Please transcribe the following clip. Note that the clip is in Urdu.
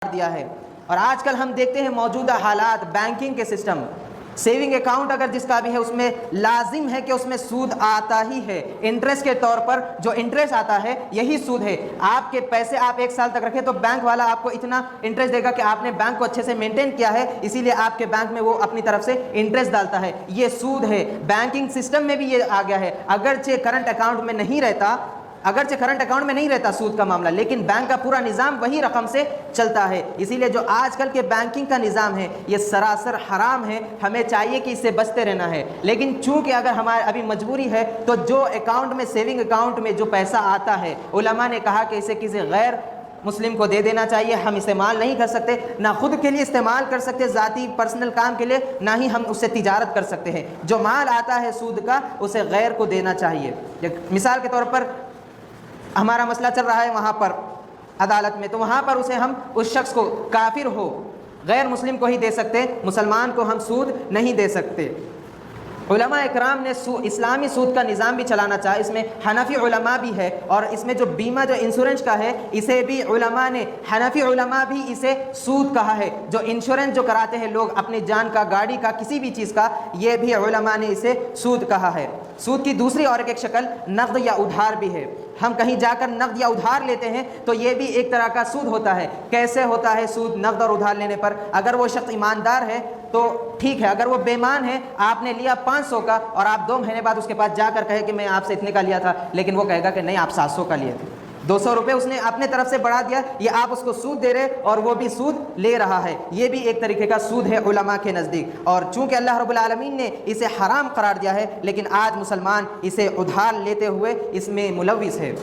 دیا ہے۔ اور آج کل ہم دیکھتے ہیں موجودہ حالات، بینکنگ کے سسٹم، سیونگ اکاؤنٹ اگر جس کا بھی ہے اس میں لازم ہے کہ اس میں سود آتا ہی ہے، انٹرسٹ کے طور پر جو انٹرسٹ آتا ہے یہی سود ہے۔ آپ کے پیسے آپ 1 سال تک رکھیں تو بینک والا آپ کو اتنا انٹرسٹ دے گا کہ آپ نے بینک کو اچھے سے مینٹین کیا ہے، اسی لیے آپ کے بینک میں وہ اپنی طرف سے انٹرسٹ ڈالتا ہے، یہ سود ہے۔ بینکنگ سسٹم میں بھی یہ آ گیا ہے، اگرچہ کرنٹ اکاؤنٹ میں نہیں رہتا سود کا معاملہ، لیکن بینک کا پورا نظام وہی رقم سے چلتا ہے۔ اسی لیے جو آج کل کے بینکنگ کا نظام ہے یہ سراسر حرام ہے، ہمیں چاہیے کہ اس سے بچتے رہنا ہے۔ لیکن چونکہ اگر ہمارے ابھی مجبوری ہے تو جو اکاؤنٹ میں، سیونگ اکاؤنٹ میں جو پیسہ آتا ہے، علماء نے کہا کہ اسے کسی غیر مسلم کو دے دینا چاہیے، ہم استعمال نہیں کر سکتے، نہ خود کے لیے استعمال کر سکتے ذاتی پرسنل کام کے لیے، نہ ہی ہم اس سے تجارت کر سکتے ہیں۔ جو مال آتا ہے سود کا اسے غیر کو دینا چاہیے۔ مثال کے طور پر ہمارا مسئلہ چل رہا ہے وہاں پر عدالت میں، تو وہاں پر اسے ہم اس شخص کو، کافر ہو، غیر مسلم کو ہی دے سکتے، مسلمان کو ہم سود نہیں دے سکتے۔ علماء اکرام نے اسلامی سود کا نظام بھی چلانا چاہا، اس میں حنفی علماء بھی ہے، اور اس میں جو بیمہ جو انشورنس کا ہے اسے بھی علماء نے، حنفی علماء بھی اسے سود کہا ہے۔ جو انشورنس جو کراتے ہیں لوگ اپنی جان کا، گاڑی کا، کسی بھی چیز کا، یہ بھی علماء نے اسے سود کہا ہے۔ سود کی دوسری اور ایک شکل نقد یا ادھار بھی ہے، ہم کہیں جا کر نقد یا ادھار لیتے ہیں تو یہ بھی ایک طرح کا سود ہوتا ہے۔ کیسے ہوتا ہے سود نقد اور ادھار لینے پر؟ اگر وہ شخص ایماندار ہے تو ٹھیک ہے، اگر وہ بے ایمان ہے، آپ نے لیا 500 کا اور آپ 2 مہینے بعد اس کے پاس جا کر کہے کہ میں آپ سے اتنے کا لیا تھا، لیکن وہ کہے گا کہ نہیں آپ 700 کا لیے تھے، 200 روپے اس نے اپنے طرف سے بڑھا دیا، یہ آپ اس کو سود دے رہے اور وہ بھی سود لے رہا ہے، یہ بھی ایک طریقے کا سود ہے علماء کے نزدیک۔ اور چونکہ اللہ رب العالمین نے اسے حرام قرار دیا ہے، لیکن آج مسلمان اسے ادھار لیتے ہوئے اس میں ملوث ہے۔